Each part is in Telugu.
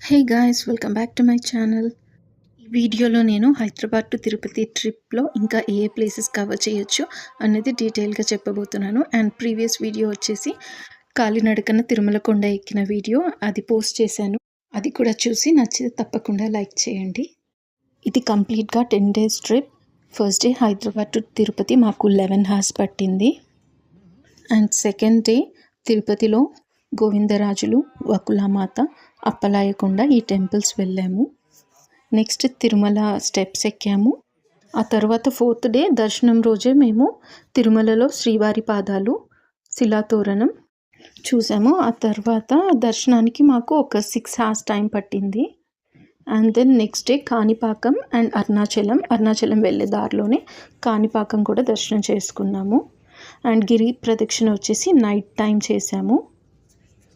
Hey guys, welcome back to my channel. ఈ వీడియోలో నేను హైదరాబాద్ టు తిరుపతి ట్రిప్లో ఇంకా ఏ ప్లేసెస్ కవర్ చేయొచ్చు అనేది డీటెయిల్గా చెప్పబోతున్నాను. అండ్ ప్రీవియస్ వీడియో వచ్చేసి కాలినడకన తిరుమల కొండ ఎక్కిన వీడియో అది పోస్ట్ చేశాను. అది కూడా చూసి నచ్చితే తప్పకుండా లైక్ చేయండి. ఇది కంప్లీట్గా 10 days trip. First day Hyderabad to Tirupati మాకు 11 hours పట్టింది. అండ్ సెకండ్ డే తిరుపతిలో గోవిందరాజులు, వకులామాత, అప్పలాయకొండ ఈ టెంపుల్స్ వెళ్ళాము. నెక్స్ట్ తిరుమల స్టెప్స్ ఎక్కాము. ఆ తర్వాత 4th డే దర్శనం రోజే మేము తిరుమలలో శ్రీవారి పాదాలు, శిలాతోరణం చూసాము. ఆ తర్వాత దర్శనానికి మాకు ఒక 6 hours టైం పట్టింది. And then next day Kanipakam and Arunachalam వెళ్ళే దారిలోనే కాణిపాకం కూడా దర్శనం చేసుకున్నాము. అండ్ గిరి ప్రదక్షిణ వచ్చేసి నైట్ టైం చేసాము.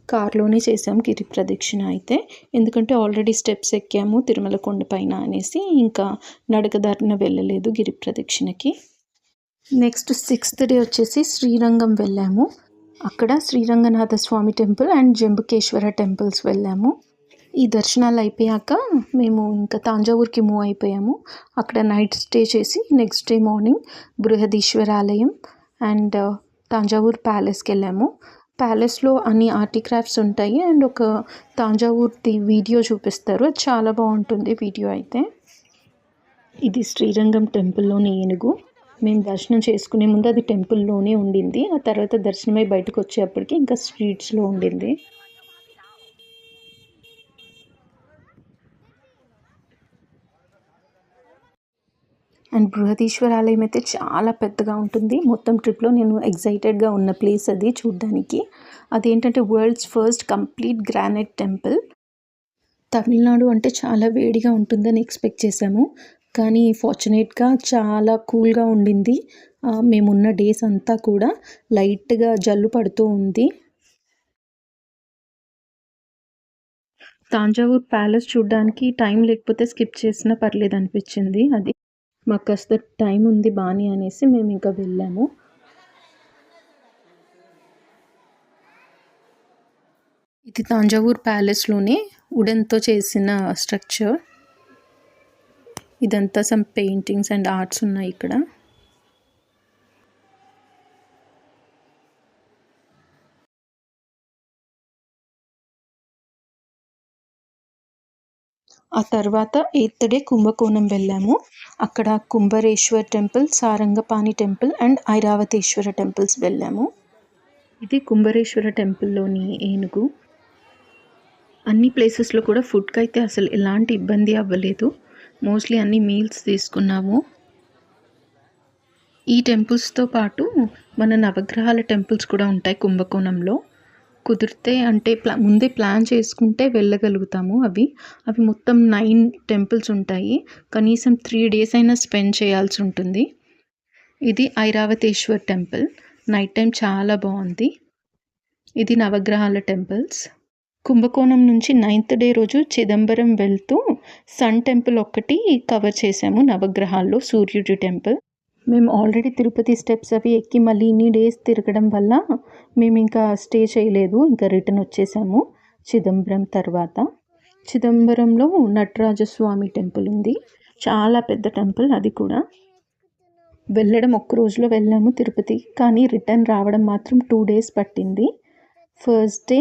కార్లోనే చేసాము గిరి ప్రదక్షిణ అయితే, ఎందుకంటే ఆల్రెడీ స్టెప్స్ ఎక్కాము తిరుమల కొండ పైన అనేసి ఇంకా నడకదారిన వెళ్ళలేదు గిరి ప్రదక్షిణకి. నెక్స్ట్ 6th డే వచ్చేసి శ్రీరంగం వెళ్ళాము. అక్కడ శ్రీరంగనాథ స్వామి టెంపుల్ అండ్ జంబుకేశ్వర టెంపుల్స్ వెళ్ళాము. ఈ దర్శనాలు అయిపోయాక మేము ఇంకా తాంజావూర్కి మూవ్ అయిపోయాము. అక్కడ నైట్ స్టే చేసి నెక్స్ట్ డే మార్నింగ్ బృహదీశ్వర ఆలయం అండ్ తాంజావూర్ ప్యాలెస్కి వెళ్ళాము. ప్యాలెస్లో అన్ని ఆర్టిక్రాఫ్ట్స్ ఉంటాయి అండ్ ఒక తాంజావూర్ది వీడియో చూపిస్తారు. అది చాలా బాగుంటుంది వీడియో అయితే. ఇది శ్రీరంగం టెంపుల్లోని ఏనుగు. మేము దర్శనం చేసుకునే ముందు అది టెంపుల్లోనే ఉండింది. ఆ తర్వాత దర్శనమై బయటకు వచ్చేప్పటికి ఇంకా స్ట్రీట్స్లో ఉండింది. అండ్ బృహదీశ్వర ఆలయం అయితే చాలా పెద్దగా ఉంటుంది. మొత్తం ట్రిప్లో నేను ఎగ్జైటెడ్గా ఉన్న ప్లేస్ అది చూడ్డానికి. అదేంటంటే world's first complete granite temple. Tamil Nadu అంటే చాలా వేడిగా ఉంటుందని ఎక్స్పెక్ట్ చేశాము, కానీ ఫార్చునేట్గా చాలా కూల్గా ఉండింది. మేమున్న డేస్ అంతా కూడా లైట్గా జల్లు పడుతూ ఉంది. తాంజావూర్ ప్యాలెస్ చూడడానికి టైం లేకపోతే స్కిప్ చేసినా పర్లేదు అనిపించింది. అది మాకు కాస్త టైం ఉంది బాని అనేసి మేము ఇంకా వెళ్ళాము. ఇది తాంజావూర్ ప్యాలెస్లోనే వుడెన్తో చేసిన స్ట్రక్చర్. ఇదంతా సమ్ పెయింటింగ్స్ అండ్ ఆర్ట్స్ ఉన్నాయి ఇక్కడ. ఆ తర్వాత 8th డే కుంభకోణం వెళ్ళాము. అక్కడ Kumbhareshwar temple, Sarangapani temple and Airavateshwara temples వెళ్ళాము. ఇది కుంభరేశ్వర టెంపుల్లోని ఏనుగు. అన్ని ప్లేసెస్లో కూడా ఫుడ్కి అయితే అసలు ఎలాంటి ఇబ్బంది అవ్వలేదు. మోస్ట్లీ అన్ని మీల్స్ తీసుకున్నాము. ఈ టెంపుల్స్తో పాటు మన నవగ్రహాల టెంపుల్స్ కూడా ఉంటాయి కుంభకోణంలో. కుదిరితే అంటే ముందే ప్లాన్ చేసుకుంటే వెళ్ళగలుగుతాము. అవి మొత్తం 9 టెంపుల్స్ ఉంటాయి. కనీసం 3 days అయినా స్పెండ్ చేయాల్సి ఉంటుంది. ఇది ఐరావతేశ్వర్ టెంపుల్. నైట్ టైం చాలా బాగుంది. ఇది నవగ్రహాల టెంపుల్స్. కుంభకోణం నుంచి 9th డే రోజు చిదంబరం వెళ్తూ సన్ టెంపుల్ ఒక్కటి కవర్ చేసాము. నవగ్రహాల్లో సూర్యుడి టెంపుల్. మేము ఆల్రెడీ తిరుపతి స్టెప్స్ అవి ఎక్కి మళ్ళీ ఇన్ని డేస్ తిరగడం వల్ల మేము ఇంకా స్టే చేయలేదు, ఇంకా రిటర్న్ వచ్చేసాము. చిదంబరం తర్వాత చిదంబరంలో నటరాజస్వామి టెంపుల్ ఉంది. చాలా పెద్ద టెంపుల్. అది కూడా వెళ్ళడం ఒక్క రోజులో వెళ్ళాము తిరుపతి, కానీ రిటర్న్ రావడం మాత్రం 2 days పట్టింది. ఫస్ట్ డే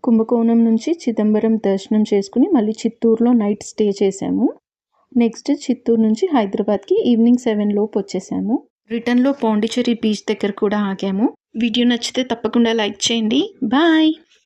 కుంభకోణం నుంచి చిదంబరం దర్శనం చేసుకుని మళ్ళీ చిత్తూరులో నైట్ స్టే చేసాము. నెక్స్ట్ చిత్తూరు నుంచి హైదరాబాద్కి ఈవినింగ్ 7 లోపు వచ్చేసాము. రిటర్న్లో పాండిచ్చేరి బీచ్ దగ్గర కూడా ఆగాము. వీడియో నచ్చితే తప్పకుండా లైక్ చేయండి. బాయ్.